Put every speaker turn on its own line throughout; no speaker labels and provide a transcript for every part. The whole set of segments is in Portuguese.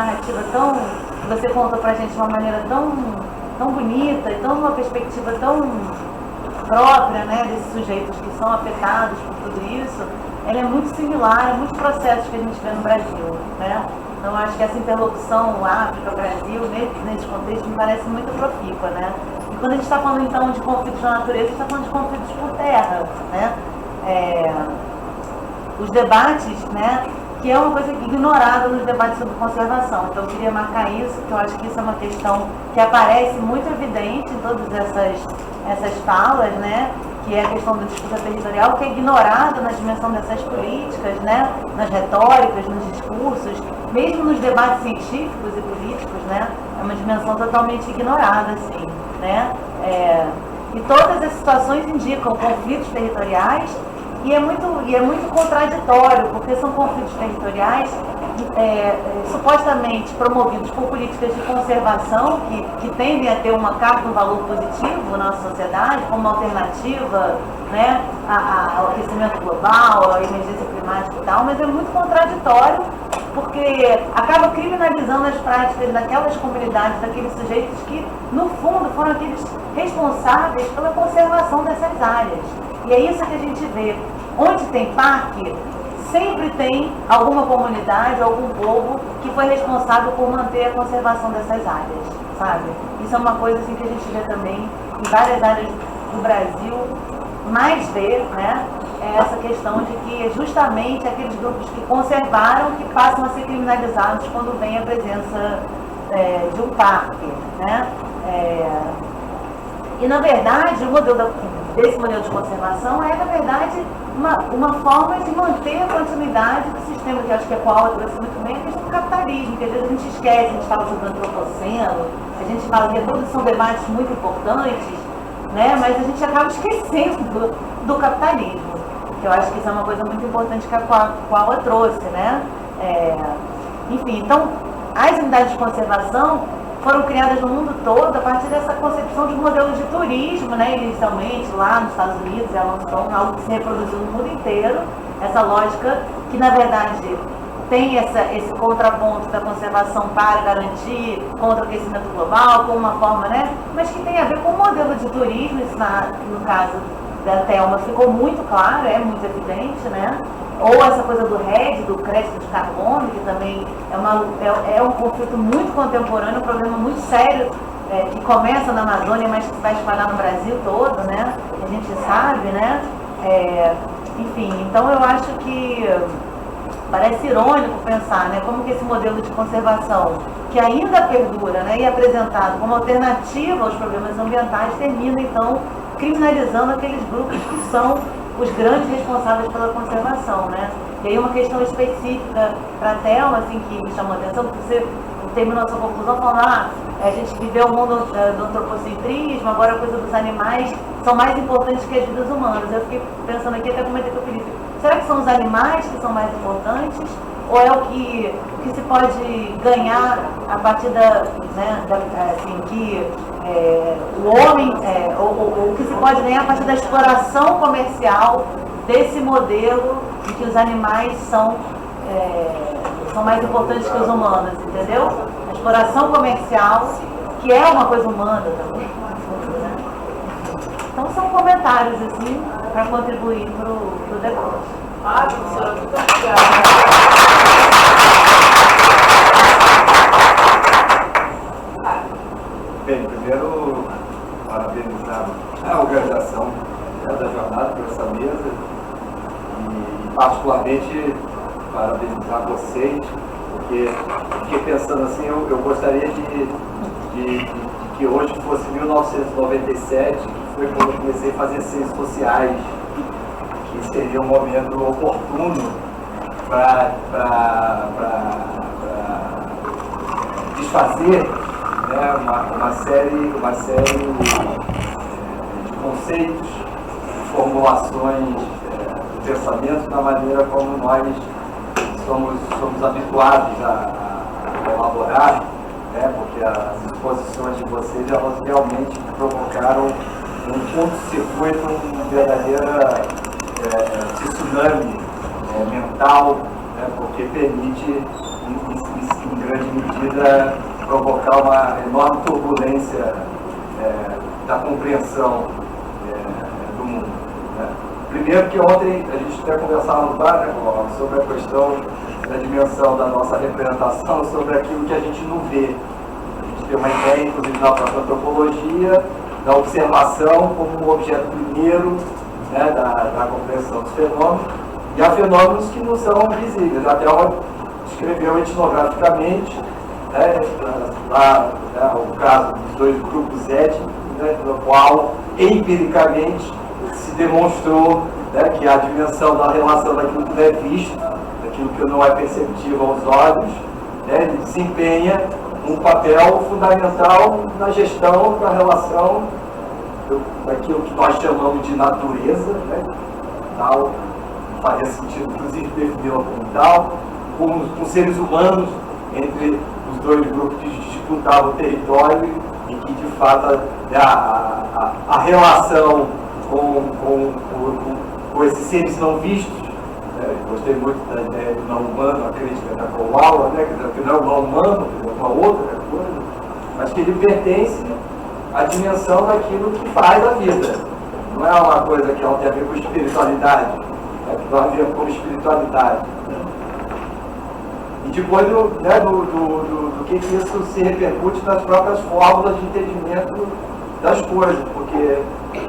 narrativa tão, que você contou pra gente de uma maneira tão bonita e uma perspectiva tão própria, né, desses sujeitos que são afetados por tudo isso, ela é muito similar a muitos processos que a gente vê no Brasil, né? Então, acho que essa interlocução África-Brasil, nesse contexto, me parece muito profícua, né? E quando a gente está falando, então, de conflitos da natureza, a gente está falando de conflitos por terra, né? Os debates, né, que é uma coisa ignorada nos debates sobre conservação. Então, eu queria marcar isso, porque eu acho que isso é uma questão que aparece muito evidente em todas essas falas, né, que é a questão da disputa territorial, que é ignorada na dimensão dessas políticas, né, nas retóricas, nos discursos, mesmo nos debates científicos e políticos, né, é uma dimensão totalmente ignorada, assim, né, e todas as situações indicam conflitos territoriais. E é muito contraditório, porque são conflitos territoriais supostamente promovidos por políticas de conservação que tendem a ter uma carga, um valor positivo na nossa sociedade, como alternativa, né, ao aquecimento global, à emergência climática e tal, mas é muito contraditório, porque acaba criminalizando as práticas daquelas comunidades, daqueles sujeitos que, no fundo, foram aqueles responsáveis pela conservação dessas áreas. E é isso que a gente vê. Onde tem parque, sempre tem alguma comunidade, algum povo que foi responsável por manter a conservação dessas áreas, sabe? Isso é uma coisa assim, que a gente vê também em várias áreas do Brasil, mais vê, né? É essa questão de que justamente aqueles grupos que conservaram que passam a ser criminalizados quando vem a presença de um parque, né? E, na verdade, o modelo desse modelo de conservação é, na verdade, uma forma de manter a continuidade do sistema, que eu acho que a Paula trouxe muito bem, a questão do capitalismo, que às vezes a gente esquece, a gente fala sobre o antropoceno, a gente fala que todos são debates muito importantes, né? Mas a gente acaba esquecendo do capitalismo, que eu acho que isso é uma coisa muito importante que a Paula trouxe, né? Enfim, então, as unidades de conservação foram criadas no mundo todo a partir dessa concepção de modelos de turismo, né, inicialmente lá nos Estados Unidos, elas são algo que se reproduziu no mundo inteiro, essa lógica que, na verdade, tem esse contraponto da conservação para garantir contra o aquecimento global, como uma forma, né, mas que tem a ver com o modelo de turismo, isso no caso da Thelma ficou muito claro, é muito evidente, né? Ou essa coisa do RED, do crédito de carbono, que também é um conflito muito contemporâneo, um problema muito sério, que começa na Amazônia, mas que se vai espalhar no Brasil todo, né? A gente sabe, né? Enfim, então eu acho que parece irônico pensar, né, como que esse modelo de conservação, que ainda perdura, né, e é apresentado como alternativa aos problemas ambientais, termina, então, criminalizando aqueles grupos que são os grandes responsáveis pela conservação, né? E aí uma questão específica para a Thelma, assim, que me chamou a atenção, porque você terminou a sua conclusão falando, a gente viveu o mundo do antropocentrismo, agora a coisa dos animais são mais importantes que as vidas humanas. Eu fiquei pensando aqui, até comentei com o Felipe, será que são os animais que são mais importantes? Ou é o que se pode ganhar a partir o homem, ou o que se pode ganhar a partir da exploração comercial desse modelo de que os animais são mais importantes que os humanos, entendeu? A exploração comercial, que é uma coisa humana também. Então são comentários, assim, para contribuir para o debate.
Professora, muito obrigada.
Bem, primeiro, parabenizar a organização da jornada por essa mesa e, particularmente, parabenizar vocês, porque fiquei pensando assim, eu gostaria de que hoje fosse 1997, que foi quando eu comecei a fazer ciências sociais, que seria um momento oportuno para desfazer, né, uma série de conceitos, de formulações do pensamento da maneira como nós somos habituados a elaborar, né, porque as exposições de vocês elas realmente provocaram um curto-circuito, uma verdadeira tsunami mental, né, porque permite, em grande medida, vida provocar uma enorme turbulência da compreensão do mundo. Né? Primeiro que ontem a gente até conversava no bar, né, sobre a questão da dimensão da nossa representação, sobre aquilo que a gente não vê. A gente tem uma ideia, inclusive na própria antropologia, da observação como um objeto primeiro, né, da compreensão dos fenômenos, e há fenômenos que não são visíveis. Até ela escreveu etnograficamente, né, o caso dos dois grupos étnicos, né, no qual empiricamente se demonstrou, né, que a dimensão da relação daquilo que não é visto, daquilo que não é perceptível aos olhos, né, ele desempenha um papel fundamental na gestão da relação daquilo que nós chamamos de natureza, né, tal, faria sentido inclusive defini-la como tal, com seres humanos, entre os dois grupos que disputavam o território e que de fato a relação com esses seres não vistos, né? Gostei muito da ideia do não humano, a crítica da Koala, né? Que não é o não humano, que é uma outra coisa, mas que ele pertence à dimensão daquilo que faz a vida. Não é uma coisa que ela tem a ver com espiritualidade, né? Que nós vemos como espiritualidade. E depois do que isso se repercute nas próprias fórmulas de entendimento das coisas, porque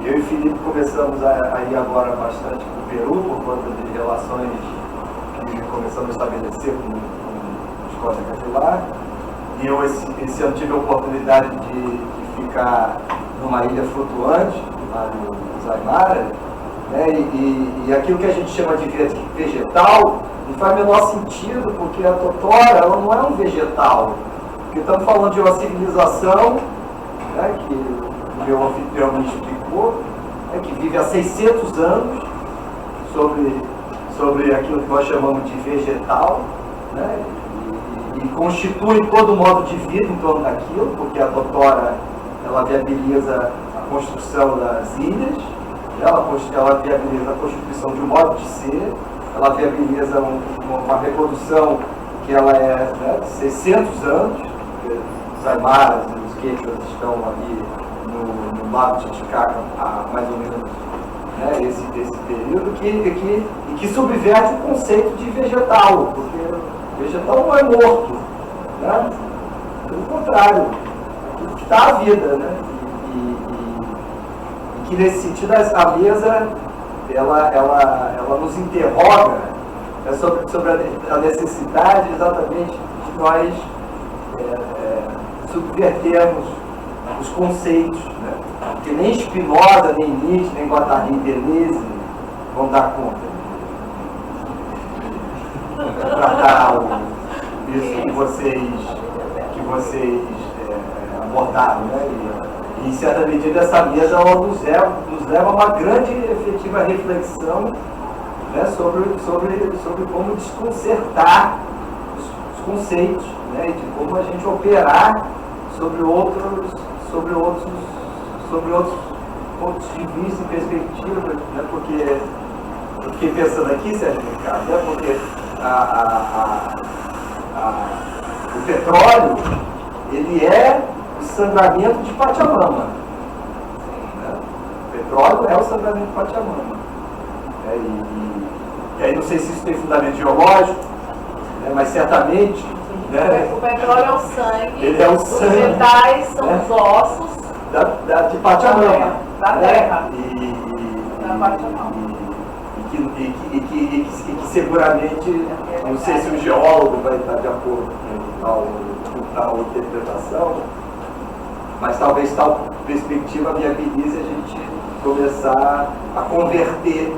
eu e Felipe começamos a ir agora bastante para o Peru, por conta de relações que começamos a estabelecer com a escola capilar, e eu esse ano tive a oportunidade de ficar numa ilha flutuante, lá no Zaimara, né, e aquilo que a gente chama de vegetal não faz o menor sentido, porque a totora ela não é um vegetal, porque estamos falando de uma civilização, né, que o meu anfitrião me explicou, né, que vive há 600 anos sobre aquilo que nós chamamos de vegetal, né, e constitui todo o modo de vida em torno daquilo, porque a totora ela viabiliza a construção das ilhas, ela viabiliza a constituição de um modo de ser, ela viabiliza uma reprodução que ela é, né, de 600 anos, os aimaras e os quechas estão ali no lago de Titicaca há mais ou menos, né, esse período, que subverte o conceito de vegetal, porque o vegetal não é morto, né? Pelo contrário, aquilo que está a vida, né? E que nesse sentido a mesa ela nos interroga, né, sobre a necessidade exatamente de nós subvertermos os conceitos, né? Porque nem Spinoza, nem Nietzsche, nem Guattari e Deleuze vão dar conta de tratar isso que vocês abordaram, né? E em certa medida essa mesa ela nos leva a uma grande e efetiva reflexão, né, sobre como desconcertar os conceitos, né, e de como a gente operar sobre outros pontos de vista e perspectivas, né, porque eu fiquei pensando aqui, Sérgio Ricardo, né, porque o petróleo ele é o sangramento de Pachamama, né? O petróleo é o sangramento de Pachamama, e aí não sei se isso tem fundamento geológico, né, mas certamente, né,
o petróleo é o sangue,
ele é o sangue,
os metais são, né, os ossos
de Pachamama,
da terra,
da Pachamama. E que seguramente, não sei se o geólogo vai estar de acordo com tal interpretação, mas talvez tal perspectiva viabilize a gente começar a converter,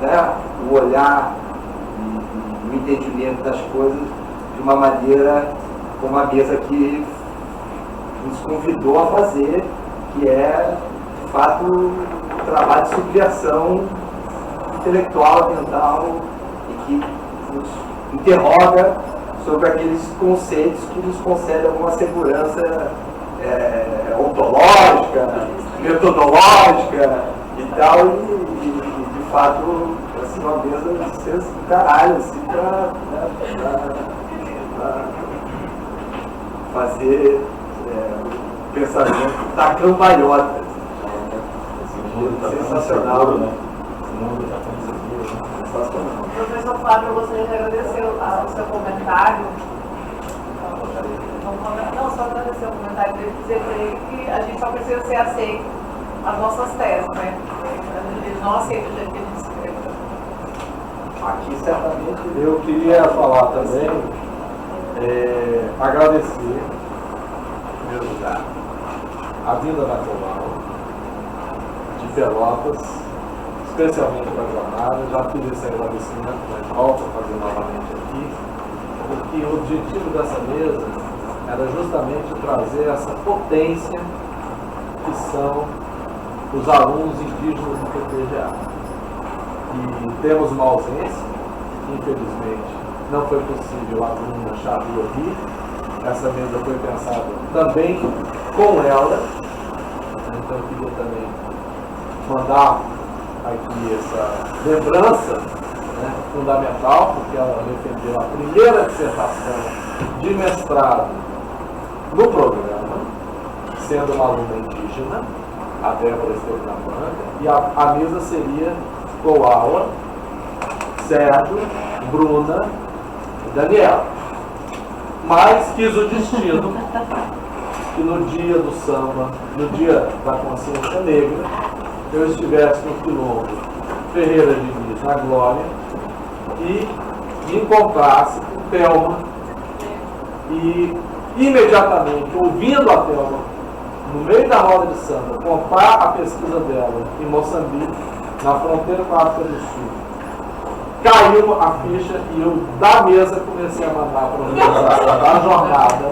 né, o olhar e o entendimento das coisas de uma maneira como a mesa que nos convidou a fazer, que é, de fato, um trabalho de subversão intelectual, mental, e que nos interroga sobre aqueles conceitos que nos concedem alguma segurança ontológica, metodológica e tal, e de fato, assim, uma mesa de ser fazer o pensamento da cambalhota. Sensacional, né? Sensacional.
Professor Flávio, eu gostaria de agradecer o seu comentário. Não, só agradecer o comentário dele, dizer para ele que a gente só precisa ser aceito as nossas teses, né? Eles não aceitam o jeito que a gente escreve.
Aqui certamente
Eu queria falar também, agradecer, em primeiro lugar, a vinda da Comal, de Pelotas, especialmente para a jornada. Já fiz esse agradecimento, mas volto a fazer novamente aqui, porque o objetivo dessa mesa era justamente trazer essa potência que são os alunos indígenas do PPGA. E temos uma ausência, infelizmente não foi possível a aluna Xavier vir. Essa mesa foi pensada também com ela, então eu queria também mandar aqui essa lembrança, né, fundamental, porque ela defendeu a primeira dissertação de mestrado no programa, sendo uma aluna indígena. A Débora esteve na banca, e a mesa seria Koala, Sérgio, Bruna e Daniela. Mas quis o destino que no dia do samba, no dia da consciência negra, eu estivesse no quilombo Ferreira de Nis, na Glória, e me encontrasse com Thelma, e imediatamente, ouvindo a Thelma, no meio da roda de samba, contar a pesquisa dela em Moçambique, na fronteira com a África do Sul, caiu a ficha e eu, da mesa, comecei a mandar para a organização da jornada.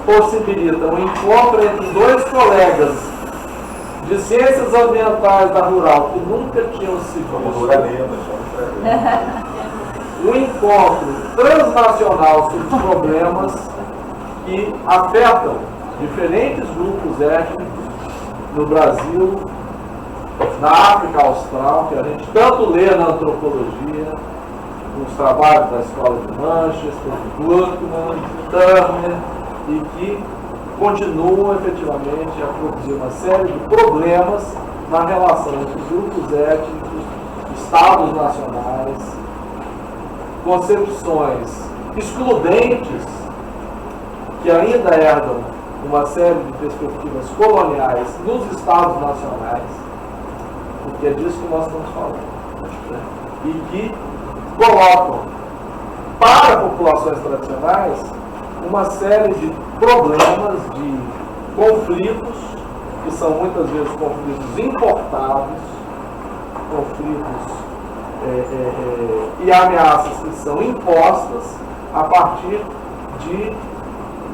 Possibilita um encontro entre dois colegas de ciências ambientais da Rural que nunca tinham se visto. Um encontro transnacional sobre problemas que afetam diferentes grupos étnicos no Brasil, na África Austral, que a gente tanto lê na antropologia, nos trabalhos da Escola de Manchester, de Gluckman, de Turner, e que continuam efetivamente a produzir uma série de problemas na relação entre grupos étnicos, estados nacionais, concepções excludentes que ainda herdam uma série de perspectivas coloniais nos estados nacionais, porque é disso que nós estamos falando, né? E que colocam para populações tradicionais uma série de problemas, de conflitos, que são muitas vezes conflitos importados, conflitos e ameaças que são impostas a partir de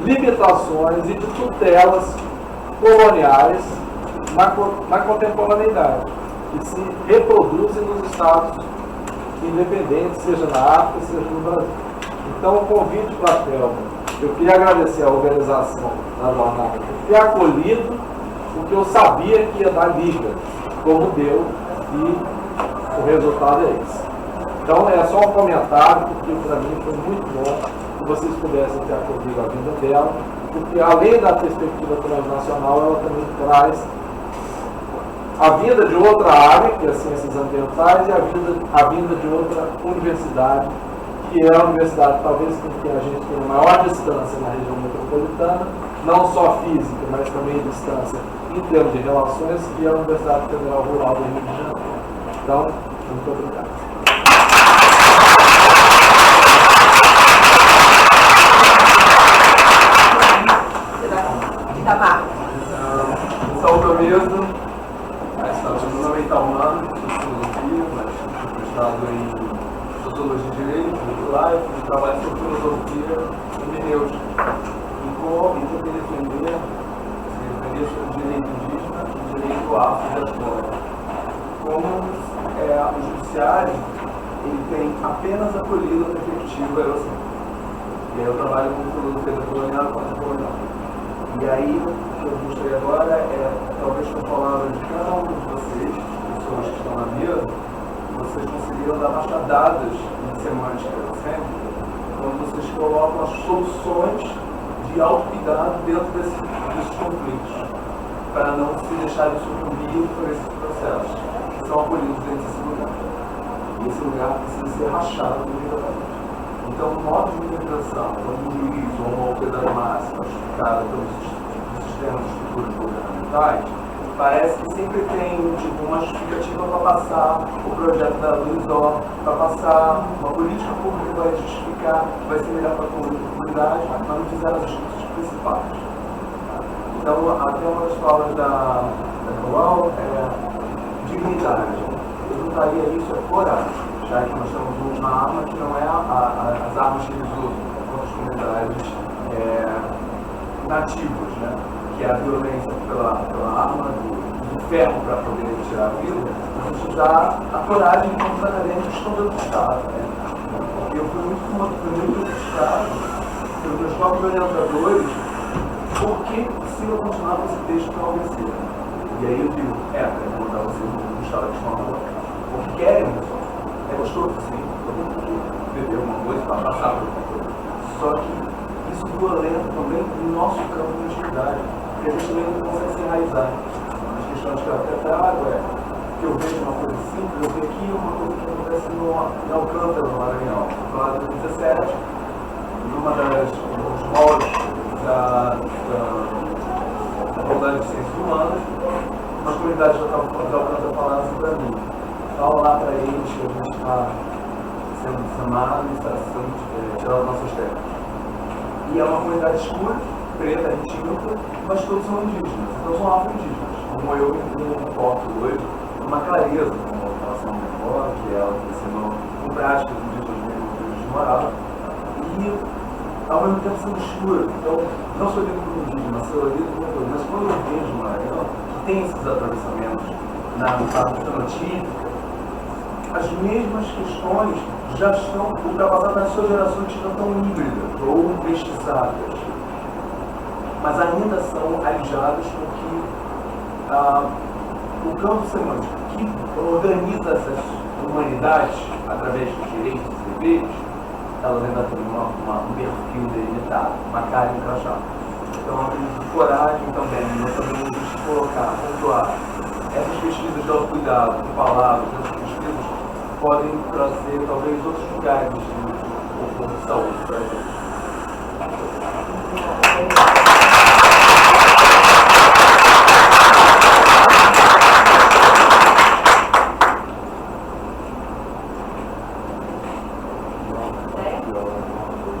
limitações e de tutelas coloniais na contemporaneidade, que se reproduzem nos estados independentes, seja na África, seja no Brasil. Então, o convite para a Thelma, eu queria agradecer a organização da jornada por ter acolhido, porque eu sabia que ia dar liga, como deu, e o resultado é esse. Então, é só um comentário, porque para mim foi muito bom que vocês pudessem ter acolhido a vinda dela, porque além da perspectiva transnacional, ela também traz a vinda de outra área, que é as ciências ambientais, e a vinda de outra universidade, que é a universidade talvez com quem a gente tem a maior distância na região metropolitana, não só física, mas também distância em termos de relações, que é a Universidade Federal Rural do Rio de Janeiro. Então, muito obrigado.
Salve a mesa. Meu nome é Itamar, sou filosofia, mas sou mestrado em sociologia de direito, life, trabalho sobre filosofia e hermenêutica. E tentei defender o direito indígena e o direito afro-diaspórico. Como o judiciário ele tem apenas acolhido a perspectiva eurocêntrica. E aí eu trabalho com filosofia decolonial e contemporânea. E aí, o que eu gostaria agora é, talvez com palavras de cada um de vocês, pessoas que estão na mesa,
vocês conseguiram dar machadadas em semântica egocêntrica quando vocês colocam as soluções de autocuidado dentro desses conflitos, para não se deixarem sucumbir por esses processos, que são acolhidos dentro desse lugar. E esse lugar precisa ser rachado imediatamente. Então, o modo de interpretação, quando um juiz ou uma autoridade máxima justificada pelos sistemas de estruturas governamentais, parece que sempre tem uma justificativa para passar o projeto da Luizó, para passar uma política pública que vai justificar, que vai ser melhor para a comunidade, mas não fizeram as atitudes principais. Então, até uma das palavras da Colau é dignidade. Eu juntaria isso a coragem, já que nós temos uma arma que não é as armas que eles usam contra as comunidades nativas, né? Que é a violência pela arma do ferro para poder tirar a vida. A gente usar a coragem contra os acadêmicos que estão dentro do Estado. Né? Eu fui muito frustrado pelos meus próprios orientadores, porque se eu continuar com esse texto para ABC. E aí eu digo, vou mandar você no Estado de Escola, porque querem isso. É gostoso, sim, todo mundo beber alguma coisa para passar por alguma coisa. Só que isso violenta também o nosso campo de atividade, porque a gente também não consegue se enraizar. As questões que eu até trago que eu vejo uma coisa simples, eu vi aqui uma coisa que acontece em Alcântara, no Maranhão, no lado de 2017, numa dos moldes da Faculdade de Ciências Humanas, uma comunidade de Alcântara falaram assim para mim. Fala lá para eles que a gente está sendo chamado e está sendo tirado das nossas terras. E é uma comunidade escura, preta, retinta, mas todos são indígenas, então são afro-indígenas. Como eu me importo hoje, uma clareza com relação à minha avó, que ela me ensinou com práticas indígenas onde eu morava, e ao mesmo tempo sendo escura. Então, não sou lido como indígena, sou lido como todo, mas quando eu vejo Maranhão, que tem esses atravessamentos na fenotípica, as mesmas questões já estão ultrapassadas nas suas gerações que estão tão híbridas ou mestiçadas, mas ainda são alijadas porque o campo semântico que organiza essas humanidades através dos direitos e deveres, elas ainda têm um perfil delimitado, uma cara encaixada. Então, a coragem também, nós também nos colocar, pontuar essas pesquisas de autocuidado, de palavras, essas pesquisas podem trazer talvez outros lugares de saúde para a gente.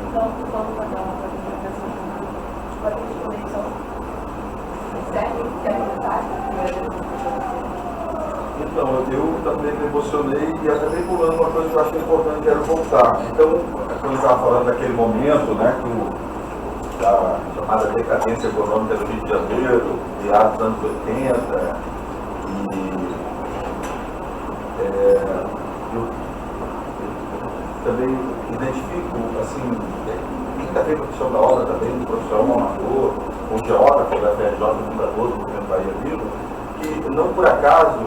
Então, vamos mandar uma apresentação de uma desconexão. Sério? Quer comentar?
Então, eu também me emocionei e acabei pulando uma coisa que eu acho importante, quero voltar. Então, quando eu estava falando daquele momento, né, da chamada decadência econômica do Rio de Janeiro, meados dos anos 80, eu também identifico, assim, tem a ver com a questão da obra também, do professor amador, o geógrafo da FRJ, fundador do Movimento Bahia Viva, que não por acaso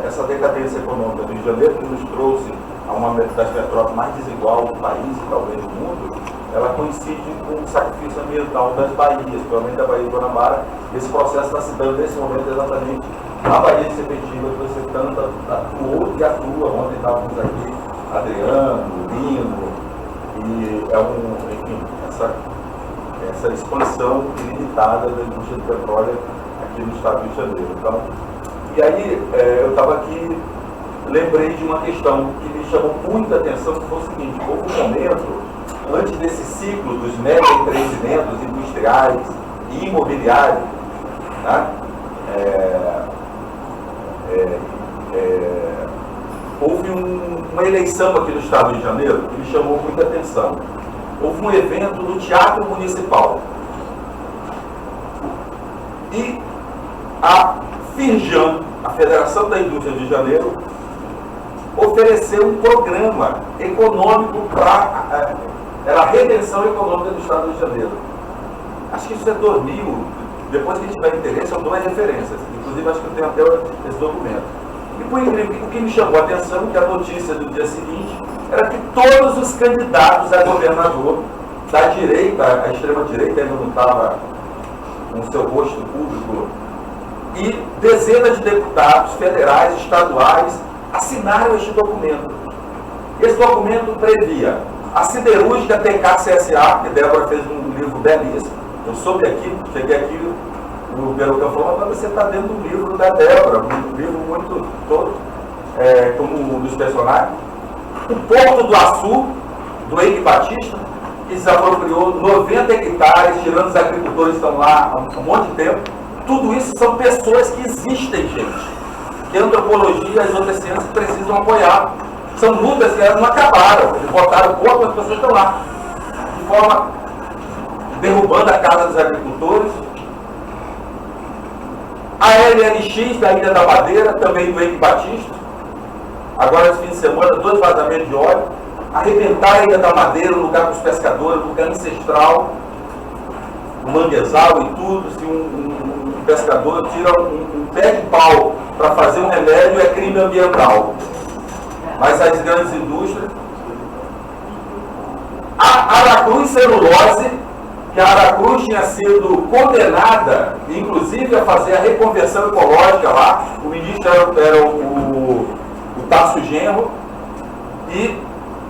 essa decadência econômica do Rio de Janeiro, que nos trouxe a uma das metrópoles mais desigual do país e talvez do mundo, ela coincide com o sacrifício ambiental das Bahias, principalmente da Baía de Guanabara. Esse processo está se dando nesse momento exatamente na Baía de Sepetiba, que você tanto atuou e atua. Ontem estávamos aqui, Adriano, Lino, e enfim, essa expansão ilimitada da indústria do petróleo aqui no estado do Rio de Janeiro. Então, e aí eu estava aqui, lembrei de uma questão que me chamou muita atenção, que foi o seguinte: houve um momento, antes desse ciclo dos mega empreendimentos industriais e imobiliários, né, houve uma eleição aqui no estado do Rio de Janeiro que me chamou muita atenção. Houve um evento no Teatro Municipal. E a FIRJAN, a Federação da Indústria do Rio de Janeiro, ofereceu um programa econômico para a redenção econômica do estado do Rio de Janeiro. Acho que isso é 2000, depois que tiver interesse eu dou as referências, inclusive acho que eu tenho até esse documento. E por incrível, o que me chamou a atenção, que a notícia do dia seguinte, era que todos os candidatos a governador da direita, a extrema-direita ainda não estava com o seu rosto público, e dezenas de deputados federais, estaduais, assinaram este documento. Esse documento previa a siderúrgica TK-CSA, que Débora fez um livro belíssimo. Eu soube aqui, cheguei aqui, o Berucão falou, mas você está dentro do livro da Débora, um livro muito todo, como um dos personagens. O Porto do Açu, do Eike Batista, que se apropriou 90 hectares, tirando os agricultores que estão lá há um monte de tempo. Tudo isso são pessoas que existem, gente. Que a antropologia e as outras ciências precisam apoiar. São lutas que elas não acabaram. Eles botaram o corpo, as pessoas estão lá. De forma, derrubando a casa dos agricultores. A LLX da Ilha da Madeira, também do Eike Batista. Agora, esse fim de semana, 2 vazamentos de óleo. Arrebentar a Ilha da Madeira, um lugar para os pescadores, um lugar ancestral. Um manguezal e tudo. Se um pescador tira um pé de pau para fazer um remédio, é crime ambiental. Mas as grandes indústrias. A Aracruz Celulose, que a Aracruz tinha sido condenada, inclusive a fazer a reconversão ecológica lá, o ministro era o Tasso Genro, e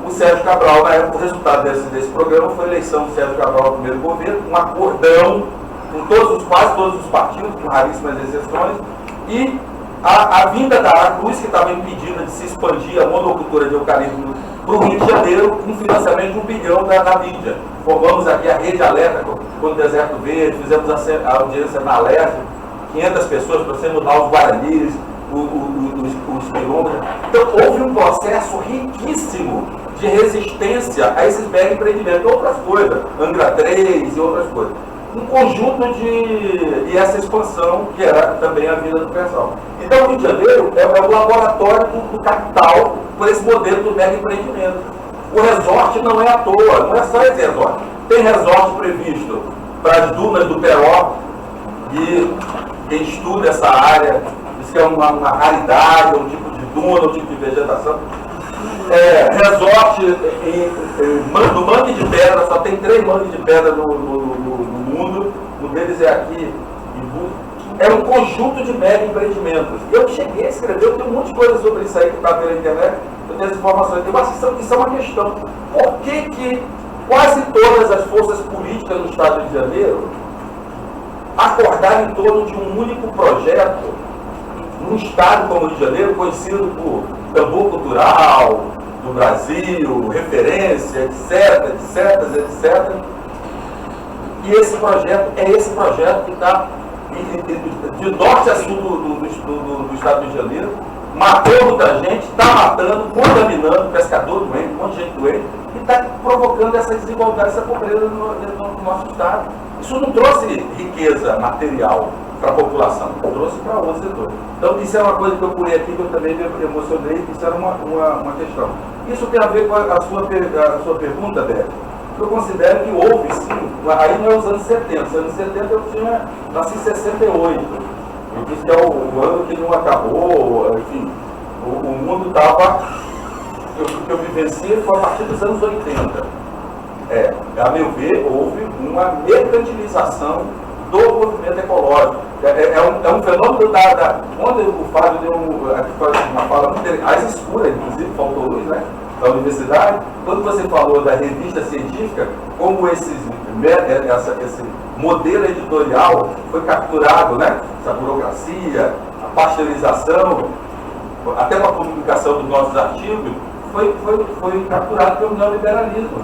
o Sérgio Cabral, na época, o resultado desse programa foi a eleição do Sérgio Cabral ao primeiro governo, um acordão com quase todos os partidos, com raríssimas exceções, e a vinda da Aracruz, que estava impedida de se expandir a monocultura de eucalipto para o Rio de Janeiro, com financiamento de 1 bilhão da mídia. Formamos aqui a Rede Alerta com o Deserto Verde, fizemos a audiência na Alerta, 500 pessoas para você mudar os guaranis, os quilômetros. Então, houve um processo riquíssimo de resistência a esses mega empreendimentos, outras coisas, Angra 3 e outras coisas. Um conjunto e essa expansão que era também a vida do pessoal. Então, o Rio de Janeiro é o laboratório do capital por esse modelo do mega empreendimento. O resort não é à toa, não é só esse resort. Tem resort previsto para as dunas do Peró, e quem estuda essa área diz que é uma raridade, um tipo de duna, um tipo de vegetação. Resort no Mangue de Pedra, só tem 3 mangues de pedra no mundo, um deles é aqui em Búzios. É um conjunto de mega empreendimentos. Eu cheguei a escrever, eu tenho um monte de coisa sobre isso aí que está pela internet, eu tenho as informações. Eu acho que isso é uma questão. Por que quase todas as forças políticas no Estado do Rio de Janeiro acordaram em torno de um único projeto, num Estado como o Rio de Janeiro, conhecido por tambor cultural do Brasil, referência, etc. E esse projeto é esse projeto que está de norte a sul do Estado do Rio de Janeiro, matou muita gente, está matando, contaminando, pescador doente, um monte de gente doente, e está provocando essa desigualdade, essa pobreza no nosso Estado. Isso não trouxe riqueza material para a população, trouxe para outros setores. Então, isso é uma coisa que eu pulei aqui, que eu também me emocionei, que isso era uma questão. Isso tem a ver com a sua pergunta, Beto. Eu considero que houve, sim, aí não é os anos 70. Nos anos 70 eu nasci em 68. Eu disse que é o ano que não acabou, enfim, o mundo estava... O que eu vivenciei foi a partir dos anos 80. A meu ver, houve uma mercantilização do movimento ecológico. É um fenômeno onde o Fábio deu uma fala muito interessante, às escuras, inclusive, faltou luz, né? Da universidade, quando você falou da revista científica, como esse modelo editorial foi capturado, né? Essa burocracia, a pasteurização, até com a publicação dos nossos artigos, foi capturado pelo neoliberalismo.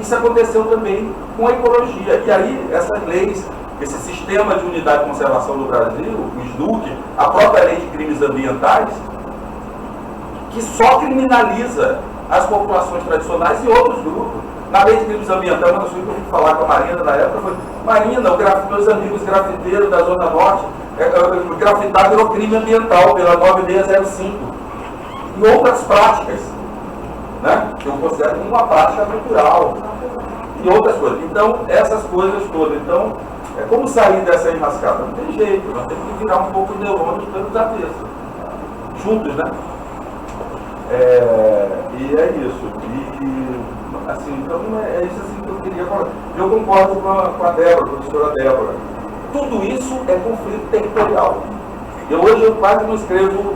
Isso aconteceu também com a ecologia. E aí, essas leis, esse sistema de unidade de conservação do Brasil, o SNUC, a própria lei de crimes ambientais, que só criminaliza as populações tradicionais e outros grupos. Na lei de crimes ambientais, uma das coisas que eu fui falar com a Marina na época foi: Marina, meus amigos grafiteiros da Zona Norte, grafitar virou crime ambiental pela 9605. E outras práticas, né, que eu considero como uma prática cultural. E outras coisas. Então, essas coisas todas. Então, como sair dessa enrascada? Não tem jeito, nós temos que virar um pouco de neurônios pelos avessos. juntos, né? E é isso. E, assim, então é isso assim que eu queria falar. Eu concordo com a Débora, a professora Débora. Tudo isso é conflito territorial. Hoje eu quase não escrevo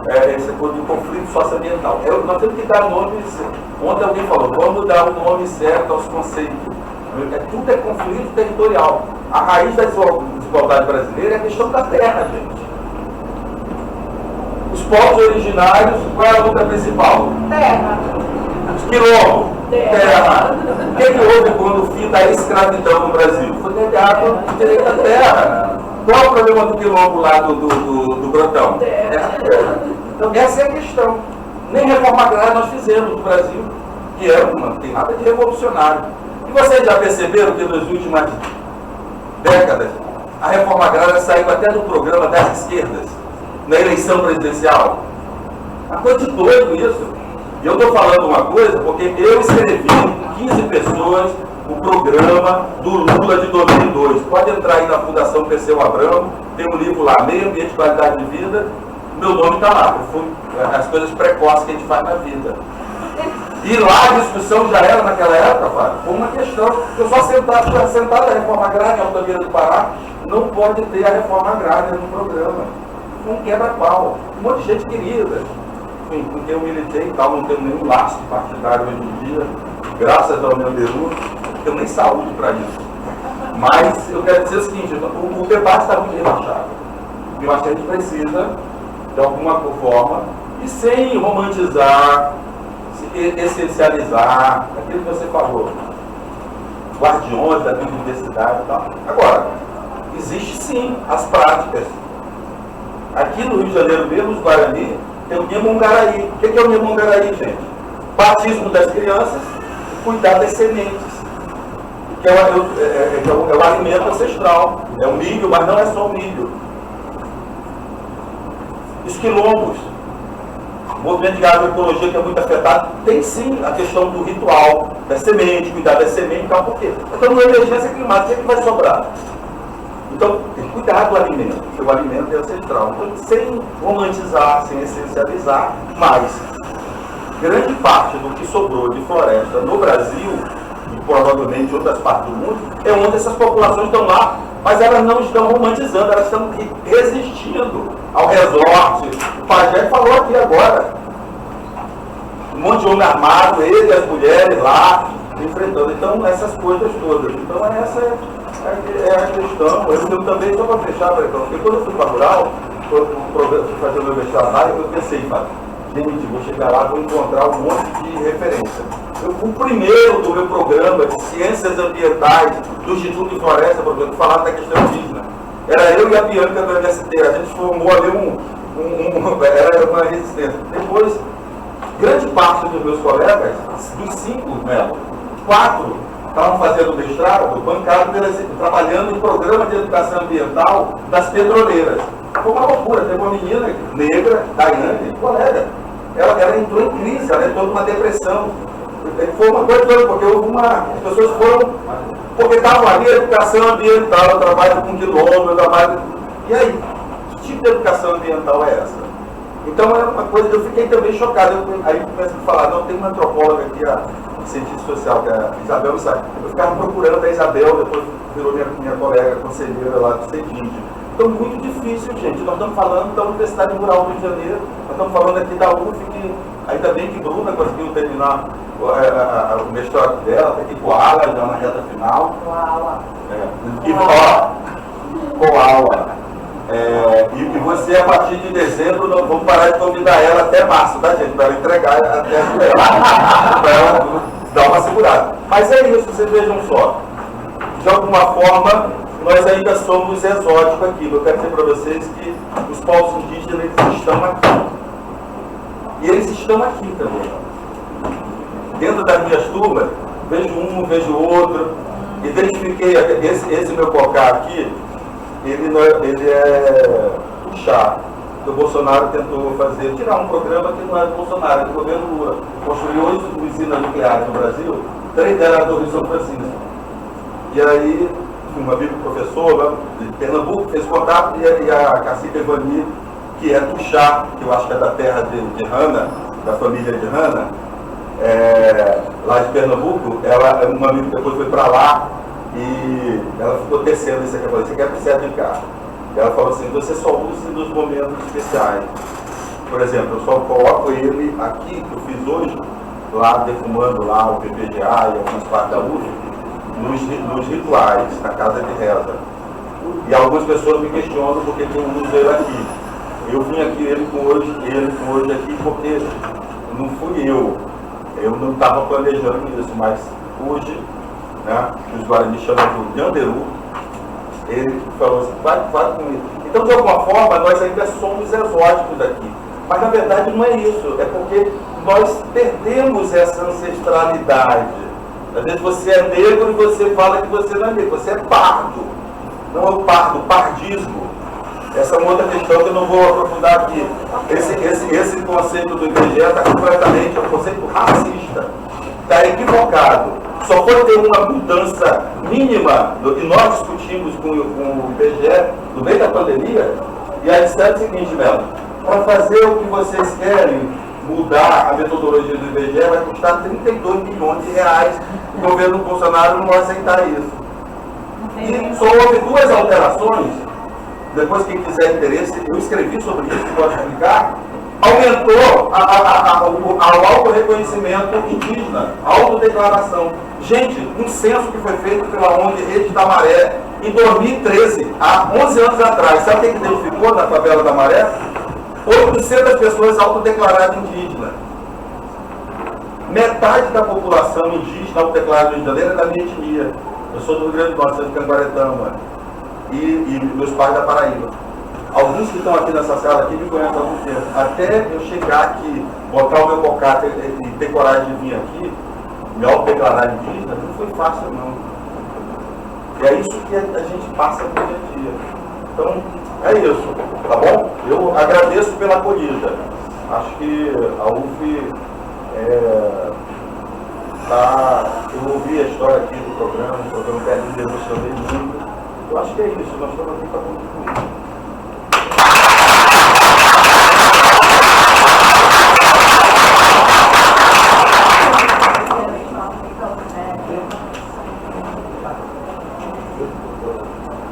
essa coisa do conflito socioambiental. Nós temos que dar nomes. Ontem alguém falou, vamos dar o nome certo aos conceitos. Tudo é conflito territorial. A raiz da desigualdade brasileira é a questão da terra, gente. Os povos originários, qual é a luta principal?
Terra.
Quilombo, terra. O que houve quando o fim da escravidão no Brasil? Foi negado o direito à terra. Qual é o problema do quilombo lá do Grotão? Terra. Então essa é a questão. Nem reforma agrária nós fizemos no Brasil, que não tem nada de revolucionário. E vocês já perceberam que nas últimas décadas a reforma agrária saiu até do programa das esquerdas, na eleição presidencial? Uma coisa de doido isso. E eu estou falando uma coisa porque eu escrevi com 15 pessoas o programa do Lula de 2002. Pode entrar aí na Fundação Perseu Abramo, tem um livro lá, Meio Ambiente e Qualidade de Vida, meu nome está lá, as coisas precoces que a gente faz na vida. E lá a discussão já era naquela época, Fábio, foi uma questão, eu só sentado a reforma agrária em Altamira do Pará, não pode ter a reforma agrária no programa. Foi um quebra-pau. Um monte de gente querida, enfim, com quem eu militei e tal, não tenho nenhum laço partidário hoje em dia, graças ao meu Beru, não tenho nem saúde para isso. Mas eu quero dizer o seguinte, o debate está muito rebaixado. Eu acho que a gente precisa, de alguma forma, e sem romantizar, essencializar, aquilo que você falou, guardiões da biodiversidade e tal. Agora, existe sim as práticas. Aqui no Rio de Janeiro mesmo, os Guarani, tem o Nhamongaraí. O que é o Nhamongaraí, gente? Batismo das crianças e cuidar das sementes. Que é o alimento ancestral. É o milho, mas não é só o milho. Os quilombos, o movimento de agroecologia que é muito afetado, tem sim a questão do ritual, da semente, cuidar da semente e tal. Por quê? Então, numa emergência climática, o que vai sobrar? Então, tem que cuidar do alimento, porque o alimento é ancestral. Então, sem romantizar, sem essencializar, mas grande parte do que sobrou de floresta no Brasil, e provavelmente em outras partes do mundo, é onde essas populações estão lá, mas elas não estão romantizando, elas estão resistindo ao resort. O Pajé falou aqui agora. Um monte de homem armado, ele e as mulheres lá, enfrentando. Então, essas coisas todas. Então, essa é a questão. Eu também, só para fechar, porque quando eu fui para a Rural, fui fazer o meu mestrado lá, eu pensei, gente, vou chegar lá, vou encontrar um monte de referência. Eu fui o primeiro do meu programa de Ciências Ambientais do Instituto de Floresta, por exemplo, falava da questão indígena. Era eu e a Bianca do MST, a gente formou ali era uma resistência. Depois, grande parte dos meus colegas, dos 5, 4 estavam fazendo mestrado, bancado, trabalhando em programa de educação ambiental das petroleiras. Foi uma loucura, teve uma menina negra, Daiane, colega, ela entrou em crise, ela entrou numa depressão. Foi uma coisa, porque as pessoas foram, porque estavam ali, a educação ambiental, eu trabalho com quilombo, eu trabalho. E aí, que tipo de educação ambiental é essa? Então é uma coisa que eu fiquei também chocado. Aí eu comecei a falar, não, tem uma antropóloga aqui, a cientista social, que é a Isabel Sai. Eu ficava procurando a Isabel, depois virou minha colega conselheira lá do CEDIND. Então, muito difícil, gente. Nós estamos falando da Universidade Rural do Rio de Janeiro, nós estamos falando aqui da UF, que ainda bem que Bruna conseguiu terminar o mestrado dela, está aqui com a Ala, já na reta final. Koala. E você, a partir de dezembro, nós vamos parar de convidar ela até março, tá, gente? Para ela entregar até para ela dar uma segurada. Mas é isso, vocês vejam só. De alguma forma, nós ainda somos exóticos aqui. Eu quero dizer para vocês que os povos indígenas eles estão aqui. E eles estão aqui também. Dentro das minhas turmas, vejo um, vejo outro. Identifiquei esse meu cocá aqui, ele é o chá. O Bolsonaro tentou tirar um programa que não é do Bolsonaro, é do governo Lula. Construiu 8 usinas nucleares no Brasil, 3 delas do Rio São Francisco. E aí, um amigo professor de Pernambuco fez contato e a cacique Evani, que é Tuxá, que eu acho que é da terra de Hanna, da família de Hanna, lá de Pernambuco. Uma amiga depois foi para lá e ela ficou tecendo isso aqui. Eu falei, você quer precisar de carro? Ela falou assim, você só usa nos momentos especiais. Por exemplo, eu só coloco ele aqui, que eu fiz hoje, lá defumando lá o PPGA e algumas partes da UF, nos rituais, na casa de reza. E algumas pessoas me questionam porque eu uso ele aqui. Eu vim aqui, ele com hoje aqui, porque não fui eu não estava planejando isso, mas hoje, né, os Guarani chamam de Nhanderu, ele falou assim, vai com ele. Então, de alguma forma, nós ainda somos exóticos aqui. Mas, na verdade, não é isso. É porque nós perdemos essa ancestralidade. Às vezes você é negro e você fala que você não é negro. Você é pardo. Não é o pardo, o pardismo. Essa é uma outra questão que eu não vou aprofundar aqui. Esse conceito do IBGE está completamente um conceito racista. Está equivocado. Só foi ter uma mudança mínima do que nós discutimos com o IBGE no meio da pandemia. E a disseram o seguinte, Melo, para fazer o que vocês querem, mudar a metodologia do IBGE, vai custar 32 milhões de reais. O governo Bolsonaro não vai aceitar isso. E só houve 2 alterações. Depois, quem quiser interesse, eu escrevi sobre isso, pode explicar. Aumentou ao auto-reconhecimento indígena, autodeclaração. Gente, um censo que foi feito pela ONG Rede da Maré em 2013, há 11 anos atrás. Sabe quem que identificou na favela da Maré? 800 pessoas autodeclaradas indígenas. Metade da população indígena autodeclarada no Rio de Janeiro é da minha etnia. Eu sou do Rio Grande do Norte, sou de Canguaretama. E meus pais da Paraíba. Alguns que estão aqui nessa sala aqui me conhecem há algum tempo. Até eu chegar aqui, botar o meu cocate e ter coragem de vir aqui, me autodeclarar indígena, não foi fácil não. E é isso que a gente passa no dia a dia. Então, é isso, tá bom? Eu agradeço pela acolhida. Acho que a UF eu ouvi a história aqui do programa, o programa Perto de emocionei muito. Eu acho que é isso, nós estamos aqui para contribuir.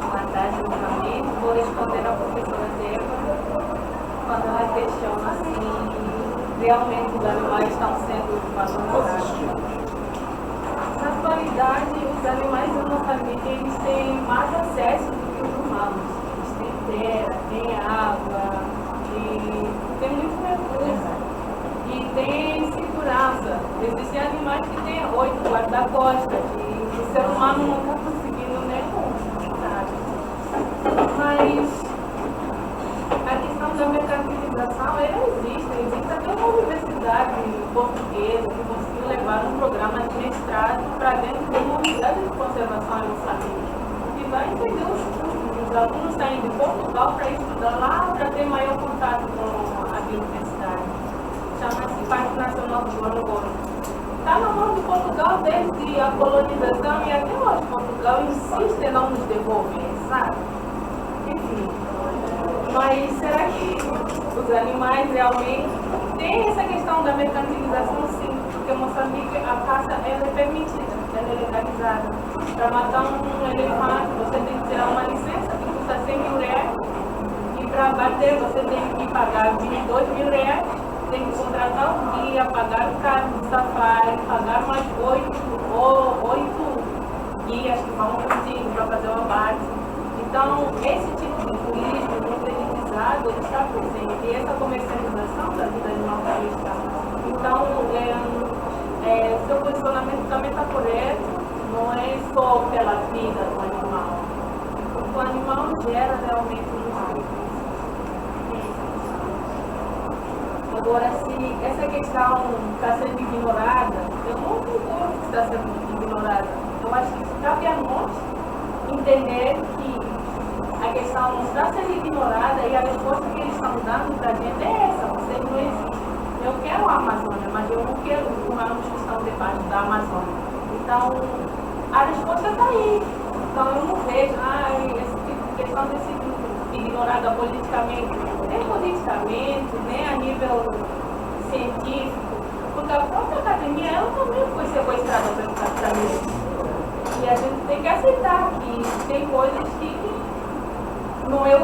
Boa tarde, novamente. Vou responder à professora Débora quando ela questiona se realmente os animais estão sendo valorizados. Na atualidade, os animais em Moçambique eles têm mais acesso do que os humanos. Eles têm terra, têm água, e tem muito recurso. E tem segurança. Existem animais que têm 8 guarda-costas, e o ser humano não está conseguindo nenhum. Sabe? Mas a questão da mercantilização, ela existe até uma universidade portuguesa que conseguiu levar um programa de mestrado para dentro de uma unidade de conservação em Moçambique, que vai entender os custos. Os alunos saem de Portugal para estudar lá, para ter maior contato com a biodiversidade. Chama-se Parque Nacional do Gorongoro. Está na mão de Portugal desde a colonização e até hoje Portugal insiste em não nos devolver, sabe? Enfim. Mas será que os animais realmente têm essa questão da mercantilização? Sim, porque em Moçambique a caça ela é permitida, ela é legalizada. Para matar um elefante você tem que tirar uma licença que custa 100 mil reais, e para bater você tem que pagar 22 mil reais, tem que contratar um guia, pagar o carro de safari, pagar mais 8 guias que vão contigo para fazer o abate. Então, esse tipo de turismo muito elitizado está presente, e essa comercialização da vida animal também está. Então, seu posicionamento também está correto, não é só pela vida do animal. O animal gera realmente um hábito. Agora, se essa questão está sendo ignorada, eu não concordo que está sendo ignorada. Eu acho que cabe a nós entender que a questão não está sendo ignorada e a resposta que eles estão dando para a gente é essa: vocês não existem. Eu quero a Amazônia, mas eu não quero os humanos que estão debaixo da Amazônia. Então, a resposta está aí. Então, eu não vejo esse tipo de questão ter sido ignorada politicamente. nem politicamente, nem a nível científico, porque a própria academia ela também foi sequestrada pelo capitalismo. E a gente tem que aceitar que tem coisas que não é